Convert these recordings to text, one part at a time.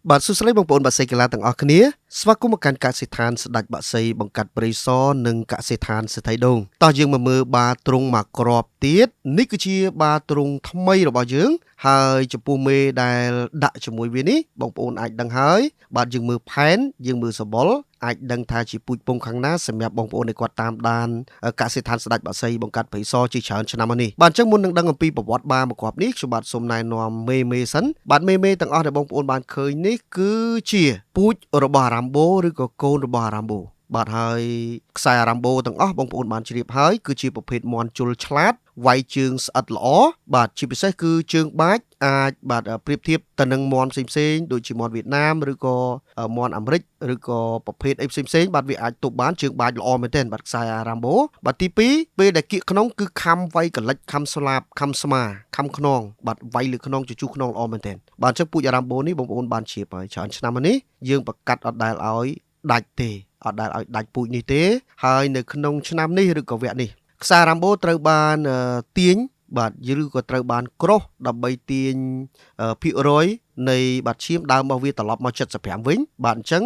បាទសួស្តីបងប្អូនបាទសេកីឡាទាំងអស់គ្នាស្វាគមន៍មកកាន់កសិដ្ឋានស្ដេចបាក់សីបង្កាត់ព្រៃសរនិងកសិដ្ឋានសេដ្ឋីដងតោះយើងមកមើលបាទ្រុងមកក្របទៀតនេះគឺជាបាទ្រុងថ្មីរបស់យើងហើយចំពោះមេដែលដាក់ជាមួយវានេះបងប្អូនអាចដឹងហើយបាទយើងមើលផែនយើងមើលសបុលអាចដឹងថាជាពូជពងខាងណាសម្រាប់បងប្អូនដែលគាត់តាមដានកសិដ្ឋានស្ដេចបាក់សីបង្កាត់ព្រៃសរជាច្រើនឆ្នាំមកនេះបាទអញ្ចឹងមុននឹងដឹងអំពីប្រវត្តិបាមកគ្រាប់នេះខ្ញុំបាទសូមណែនាំមេសិនបាទមេទាំងអស់ដែលបងប្អូនបានឃើញនេះគឺជាពូជរបស់អារ៉ាំបូឬក៏កូនរបស់អារ៉ាំបូបាទហើយខ្សែអារ៉ាំបូទាំងអស់បងប្អូនបានជ្រាបហើយគឺជាប្រភេទមាន់ជលឆ្លាតវាយជើងស្អិតល្អបាទជាពិសេសគឺជើងបាច់អាចបាទប្រៀបធៀបទៅនឹងមាន់ផ្សេងៗដូចជាមាន់វៀតណាមឬក៏មាន់អាមេរិកឬក៏ប្រភេទអីផ្សេងៗបាទវាអាចទប់បានជើងបាច់ល្អមែនទែនបាទខ្សែអារ៉ាំបូបាទទី2ពេលដែលគៀកខ្នងគឺខំវាយកលិចខំស្លាបខំស្មាខំខ្នងបាទវាយលើខ្នងជជុះខ្នងល្អមែនទែនបាទអញ្ចឹងពូជអារ៉ាំបូនេះបងប្អូនបានជ្រាបហើយច្រើនឆ្នាំមកនេះយើងប្រកាសអត់ដែលឲ្យដាច់ទេអត់ដែលឲ្យដាច់ពូជនេះទេហើយនៅក្នុងឆ្នាំនេះឬក៏វគ្គនេះខ្សែរ៉ាំបូត្រូវបានទាញបាទឬក៏ត្រូវបានក្រោះដើម្បីទាញភាគរយនៃបាត់ឈាមដើមរបស់វាត្រឡប់មក75វិញបាទអញ្ចឹង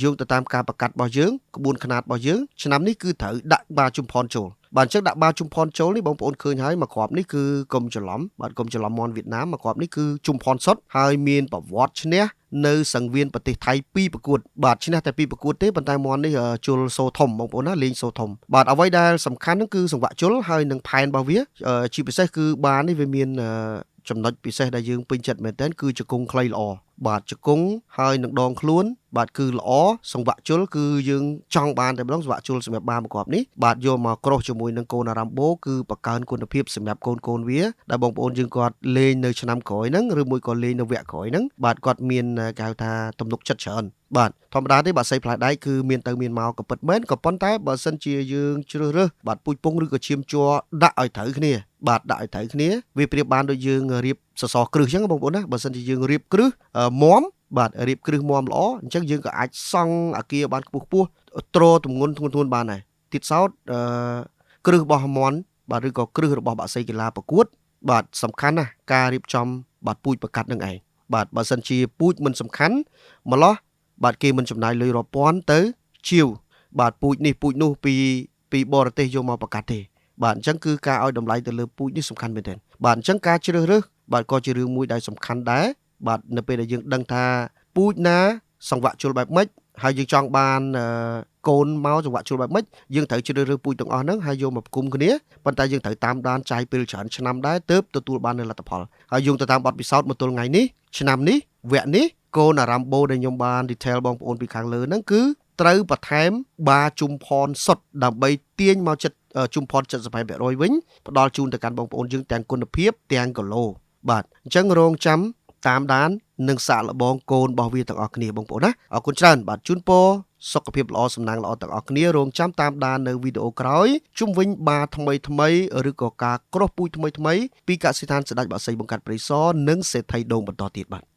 យោងទៅតាមការប្រកាសរបស់យើងក្បួនខ្នាតរបស់យើងឆ្នាំនេះគឺត្រូវដាក់បាជុំផនចូលបាទអញ្ចឹងដាក់បាជុំផនចូលនេះបងប្អូនឃើញហើយមកគ្រាប់នេះគឺកុំច្រឡំបាទកុំច្រឡំមន់វៀតណាមមកគ្រាប់នេះគឺជុំផនសុតហើយមានប្រវត្តិឈ្នះនៅសង្វៀនប្រទេសថៃ2ប្រកួតបាទឈ្នះតែ2ប្រកួតទេប៉ុន្តែមន់នេះជលសូធំបងប្អូនណាលេងសូធំបាទអ្វីដែលសំខាន់ហ្នឹងគឺសង្វាក់ជលហើយនឹងផែនរបស់វាជាពិសេសគឺបាននេះវាមានចំណុចពិសេសដែលយើងពេញចិត្តមែនទែនគឺជង្គង់ខ្លីល្អបាទជង្គង់ហើយនឹងដងខ្លួនបាទគឺល្អសង្វាក់ជលគឺយើងចង់បានតែម្ដងសង្វាក់ជលសម្រាប់បានប្រកបនេះបាទយកមកក្រោះជាមួយនឹងកូនអារ៉ាំបូគឺបង្កើនគុណភាពសម្រាប់កូនវាដែលបងប្អូនយើងគាត់លេងនៅឆ្នាំក្រោយហ្នឹងឬមួយក៏លេងនៅវគ្គក្រោយហ្នឹងបាទគាត់មានគេហៅថាទំនុកចិត្តច្រើនបាទធម្មតាទេបាទសៃផ្លែដៃគឺមានទៅមានមកក៏ពិតមែនក៏ប៉ុន្តែបើសិនជាយើងជ្រើសរើសបាទពូជពងឬក៏ឈាមជ័រដាក់ឲ្យត្រូវគ្នាបាទដាក់ឲ្យត្រូវគ្នាវាប្រៀបបានដូចយើងរៀបសសរគ្រឹះអញ្ចឹងបងប្អូនណាបើសិនជាយើងរៀបគ្រឹះមាំបាទរៀបគ្រឹះមាំល្អអញ្ចឹងយើងក៏អាចសង់អាគារបានខ្ពស់ទ្រទម្ងន់ធ្ងន់បានដែរទៀតសោតគ្រឹះរបស់មាន់បាទឬក៏គ្រឹះរបស់បាក់សីកីឡាប្រកួតបាទសំខាន់ណាស់ការរៀបចំបាទពូជប្រកាត់នឹងឯងបាទបើសិនជាពូជមិនសំខាន់ម្លោះបាទគេមិនចំណាយលុយរាប់ពាន់ទៅជាវបាទពូជនេះពូជនោះពីបរទេសយកមកប្រកាសទេបាទអញ្ចឹងគឺការឲ្យតម្លៃទៅលើពូជនេះសំខាន់មែនទែនបាទអញ្ចឹងការជ្រើសរើសបាទក៏ជារឿងមួយដែលសំខាន់ដែរបាទនៅពេលដែលយើងដឹងថាពូជណាសង្វាក់ជលបែបម៉េចហើយយើងចង់បានកូនមកសង្វាក់ជលបែបម៉េចយើងត្រូវជ្រើសរើសពូជទាំងអស់ហ្នឹងហើយយកមកផ្គុំគ្នាប៉ុន្តែយើងត្រូវតាមដានចាយពេលច្រើនឆ្នាំដែរទើបទទួលបាននូវលទ្ធផលហើយយោងទៅតាមបទពិសោធន៍មកទល់ថ្ងៃនេះឆ្នាំនេះវគ្គនេះកូនអារ៉ាំបូដែលខ្ញុំបាន detail បងប្អូនពីខាងលើហ្នឹងគឺត្រូវបន្ថែមបាជុំផនសុតដើម្បីទាញមកចិត្តជុំផន 75% វិញផ្ដល់ជូនទៅកាន់បងប្អូនយើងទាំងគុណភាពទាំងគីឡូបាទអញ្ចឹងរងចាំតាមដាននិងសាកល្បងកូនរបស់វាទាំងអស់គ្នាបងប្អូនណាអរគុណច្រើនបាទជូនពរសុខភាពល្អសំណាងល្អទាំងអស់គ្នារងចាំតាមដាននៅវីដេអូក្រោយជុំវិញបាថ្មីឬក៏ការក្រោះពូជថ្មីពីកសិដ្ឋានស្ដេចបាក់សីបង្កាត់ព្រៃសរនិងសេដ្ឋីដូងបន្តទៀតបាទ